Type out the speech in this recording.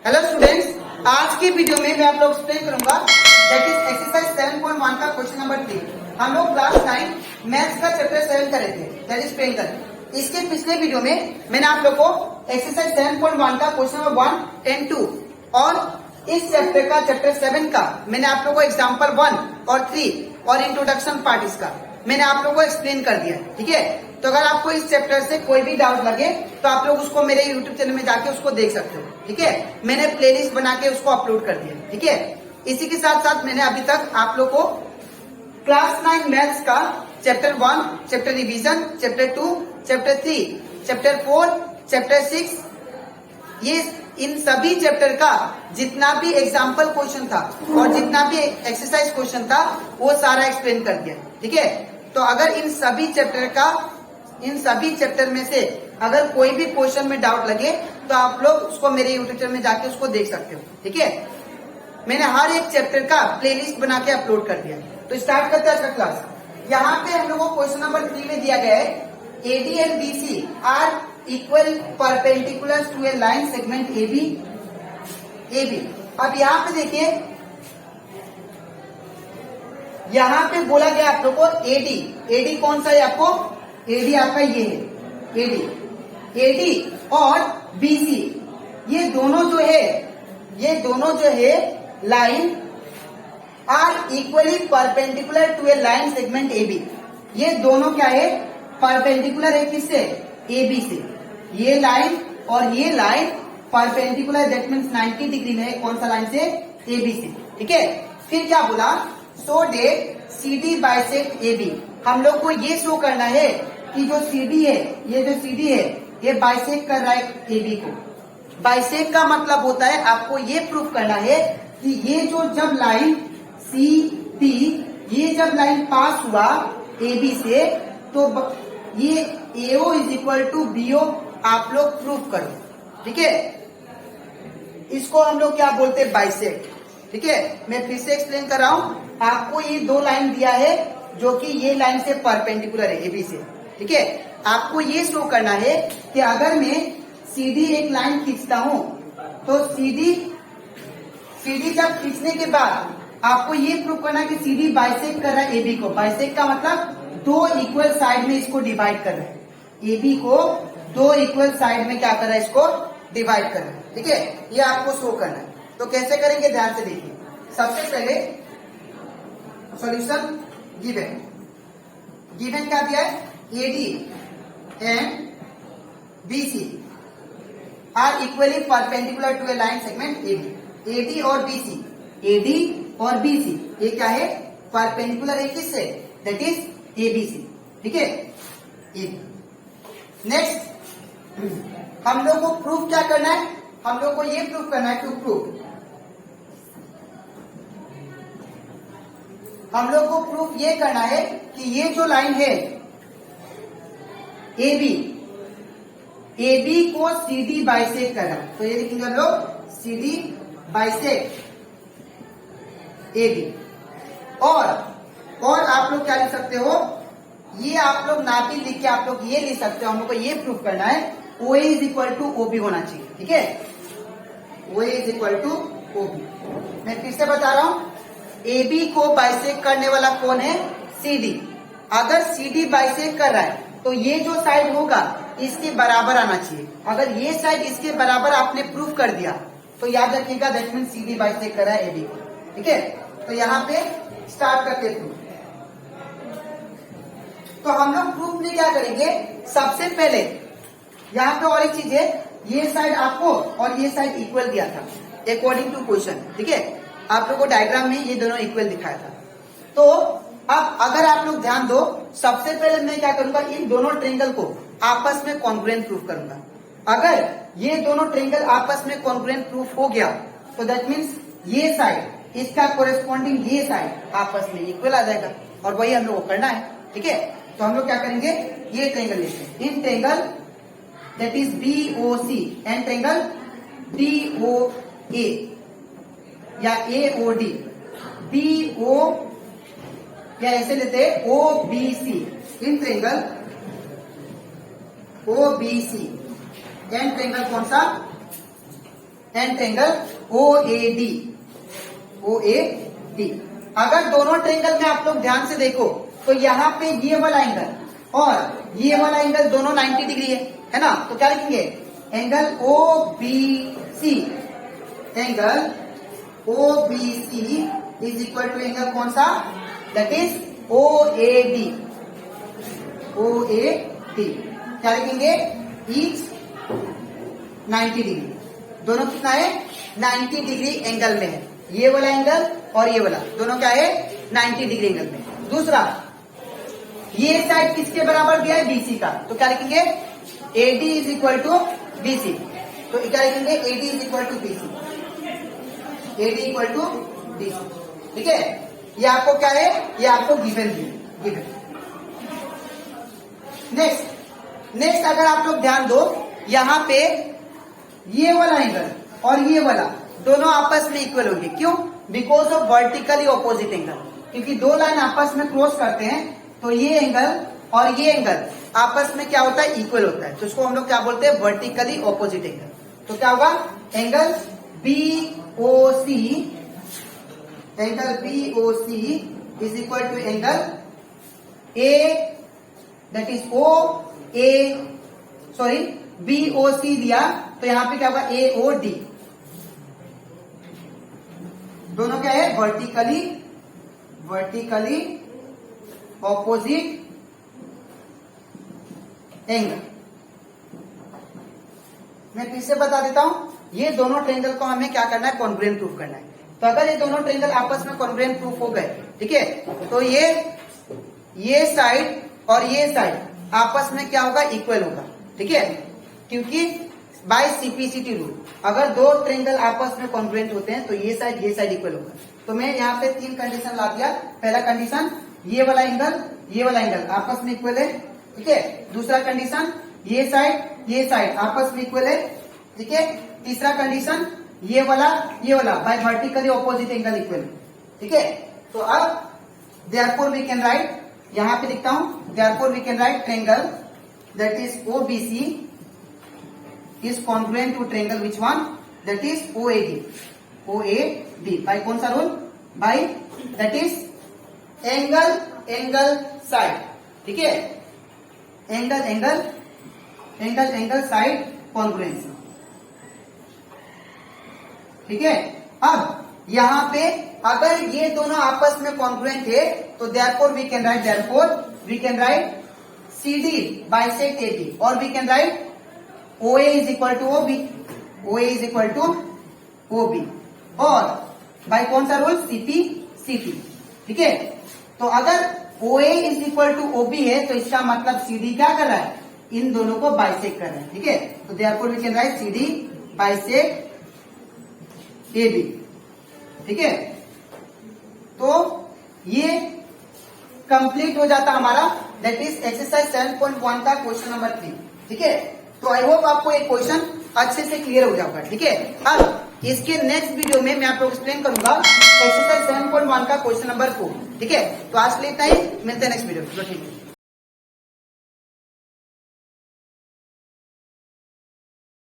Hello students, आज की video में मैं आप लोग एक्सप्लेन करूंगा दैट इज एक्सरसाइज 7.1 का क्वेश्चन नंबर 3। हम लोग क्लास 9 मैथ्स का चैप्टर 7 करे थे दैट इज ट्रेंगल। इसके पिछले वीडियो में मैंने आप लोग को एक्सरसाइज 7.1 का क्वेश्चन नंबर 1 एंड 2 और इस चैप्टर का चैप्टर 7 का मैंने आप लोग को एग्जाम्पल 1 और 3 और इंट्रोडक्शन पार्ट इसका मैंने आप लोग को एक्सप्लेन कर दिया। ठीक है, तो अगर आपको इस चैप्टर से कोई भी डाउट लगे तो आप लोग उसको मेरे यूट्यूब चैनल में जाके उसको देख सकते हो। ठीक है, मैंने प्लेलिस्ट बना के उसको अपलोड कर दिया। ठीक है, इसी के साथ साथ मैंने अभी तक आप लोग को क्लास 9 मैथ्स का chapter 1, chapter revision, chapter 2, chapter 3, chapter 4, chapter 6, ये इन सभी चैप्टर का जितना भी एग्जाम्पल क्वेश्चन था और जितना भी एक्सरसाइज क्वेश्चन था वो सारा एक्सप्लेन कर दिया। ठीक है, तो अगर इन सभी चैप्टर में से अगर कोई भी क्वेश्चन में डाउट लगे तो आप लोग उसको मेरे यूट्यूब चैनल में जाके उसको देख सकते हो। ठीक है, मैंने हर एक चैप्टर का प्लेलिस्ट बना के अपलोड कर दिया। तो स्टार्ट करते हैं आज का क्लास। यहाँ पे हम लोगों को क्वेश्चन नंबर 3 में दिया गया है AD and BC are equal perpendicular to a line segment AB। अब यहाँ पे देखिए, यहाँ पे बोला गया आप लोग को AD कौन सा है आपको? AD आपका ये है AD और BC, ये दोनों जो है line are equally perpendicular to a line segment AB। ये दोनों क्या है? परपेंडिकुलर है किससे? AB से। ये लाइन और ये line perpendicular, that means 90 degree में है। कौन सा लाइन से? AB से। ठीक है, फिर क्या बोला? सो डेट CD बाइसेक्ट AB। हम लोग को ये शो करना है कि जो CD है, ये बाइसेक्ट कर रहा है AB को। बाइसेक्ट का मतलब होता है आपको ये प्रूफ करना है कि ये जो जब लाइन CD ये जब लाइन पास हुआ AB से तो ये AO is equal to BO आप लोग प्रूफ करो। ठीक है, इसको हम लोग क्या बोलते हैं? बाइसेक्ट। ठीक है, मैं फिर से एक्सप्लेन कर रहा हूं। आपको ये दो लाइन दिया है जो कि ये लाइन से परपेंडिकुलर है AB से। ठीक है, आपको ये शो करना है कि अगर मैं CD एक लाइन खींचता हूं तो CD जब खींचने के बाद आपको ये प्रूव करना है कि CD बाइसेक्ट कर रहा है AB को। बाइसेक्ट का मतलब दो इक्वल साइड में इसको डिवाइड कर रहा है। AB को दो इक्वल साइड में क्या कर रहा है? इसको डिवाइड कर रहा है। ठीक है, ये आपको शो करना है। तो कैसे करेंगे? ध्यान से देखिए। सबसे पहले सॉल्यूशन गिवन क्या दिया है? AD and BC are equally perpendicular to a line segment AB। AD और BC ये क्या है? परपेंडिकुलर है किससे? दैट इज AB से। ठीक है, नेक्स्ट हम लोग को प्रूफ क्या करना है? हम लोग को ये प्रूफ करना है। टू प्रूफ हम लोग को प्रूफ ये करना है कि ये जो लाइन है AB को CD बाइसेक्ट कर रहा है। तो ये लिखेंगे हम लोग CD बाइसेक्ट AB। और आप लोग क्या लिख सकते हो? ये आप लोग ना भी लिख के आप लोग ये लिख सकते हो। हम लोग को ये प्रूफ करना है OA is equal to OB होना चाहिए। ठीक है, OA is equal to OB। मैं फिर से बता रहा हूं, AB को बाइसेक्ट करने वाला कौन है? CD। अगर CD बाइसेक्ट कर रहा है तो ये जो साइड होगा इसके बराबर आना चाहिए। अगर ये साइड इसके बराबर आपने प्रूफ कर दिया तो याद रखिएगा दैट मीन CD बाइसेक्ट कर रहा है AB को। ठीक है, तो यहाँ पे स्टार्ट करते प्रूफ। तो हम लोग प्रूफ में क्या करेंगे? सबसे पहले यहाँ पे और एक चीज है, ये साइड आपको और ये साइड इक्वल दिया था अकॉर्डिंग टू क्वेश्चन। ठीक है, आप लोगों को डायग्राम में ये दोनों इक्वल दिखाया था। तो अब अगर आप लोग ध्यान दो, सबसे पहले मैं क्या करूंगा? इन दोनों ट्रेंगल को आपस में कॉन्ग्रुएंट प्रूफ करूंगा। अगर ये दोनों ट्रेंगल आपस में कॉन्ग्रुएंट प्रूफ हो गया तो दैट मीन्स ये साइड इसका कोरेस्पॉन्डिंग ये साइड आपस में इक्वल आ जाएगा और वही हम लोग को करना है। ठीक है, तो हम लोग क्या करेंगे? ये ट्रेंगल लेते हैं, in triangle that is BOC and triangle DOA या AOD। BO या ऐसे लेते हैं OBC in triangle OBC and triangle कौन सा? And triangle OAD। OAD अगर दोनों ट्रेंगल में आप लोग ध्यान से देखो तो यहाँ पे ये वाला एंगल और ये वाला एंगल दोनों 90 डिग्री है ना। तो क्या लिखेंगे, angle OBC, angle OBC is equal to angle कौन सा, दैट इज OAD। OAD क्या लिखेंगे, ईच 90 डिग्री, दोनों कितना है 90 डिग्री एंगल में है। ये वाला एंगल और ये वाला दोनों क्या है 90 डिग्री एंगल में। दूसरा, ये साइड किसके बराबर दिया है, BC का। तो क्या लिखेंगे, AD is equal to BC। तो क्या लिखेंगे, AD is equal to BC। AD equal to BC, ठीक है। ये आपको क्या है, ये आपको गिवन है। नेक्स्ट अगर आप लोग ध्यान दो, यहाँ पे ये वाला एंगल और ये वाला दोनों आपस में इक्वल होंगे। क्यों, because of vertically opposite angle. क्योंकि दो लाइन आपस में क्रॉस करते हैं तो ये एंगल और ये एंगल आपस में क्या होता है, इक्वल होता है। तो इसको हम लोग क्या बोलते हैं, वर्टिकली ऑपोजिट एंगल। तो क्या होगा, angle BOC, angle BOC is equal to angle A, that is BOC दिया तो यहां पे क्या होगा, AOD। दोनों क्या है, वर्टिकली ऑपोजिट एंगल। मैं फिर से बता देता हूं, ये दोनों ट्रेंगल को हमें क्या करना है, कॉन्ग्रुएंट प्रूफ करना है। तो अगर ये दोनों ट्रेंगल आपस में कॉन्ग्रुएंट प्रूफ हो गए, ठीक है, तो ये साइड और ये साइड आपस में क्या होगा, इक्वल होगा, ठीक है। क्योंकि बाय CPCT रूल अगर दो ट्रेंगल आपस में कॉन्ग्रुएंट होते हैं तो ये साइड इक्वल होगा। तो मैं यहाँ पे 3 कंडीशन ला दिया। पहला कंडीशन, ये वाला एंगल आपस में इक्वल है, ठीक है। दूसरा कंडीशन, ये साइड आपस में इक्वल है, ठीक है। तीसरा कंडीशन, ये वाला by vertically opposite angle equal, ठीक है। तो अब देयरफॉर वी कैन राइट, यहाँ पे लिखता हूं, therefore we can write triangle that is OBC is congruent to triangle which one, that is OAD by कौन सा rule, by that is angle side, ठीक है। एंगल साइड कॉन्ग्रुएंस, ठीक है। अब यहाँ पे अगर ये दोनों आपस में कॉन्ग्रुएंट है तो therefore we can write CD bisect AD, और we can write OA is equal to OB, और बाय कौन सा रूल, CPCT, ठीक है। तो अगर OA is equal to OB है तो इसका मतलब CD क्या कर रहा है, इन दोनों को बाइसेक्ट कर रहा है, ठीक है। तो therefore we can write CD bisect AB, ठीक है। तो ये कंप्लीट हो जाता हमारा, दैट इज एक्सरसाइज 7.1 का क्वेश्चन नंबर 3, ठीक है। तो आई होप आपको एक क्वेश्चन अच्छे से क्लियर हो जाएगा, ठीक है। अब इसके नेक्स्ट वीडियो में मैं आपको एक्सप्लेन करूंगा एक्सरसाइज 7.1 का क्वेश्चन नंबर 4, ठीक है। तो आज के लिए इतना ही, मिलते हैं नेक्स्ट वीडियो, ठीक है।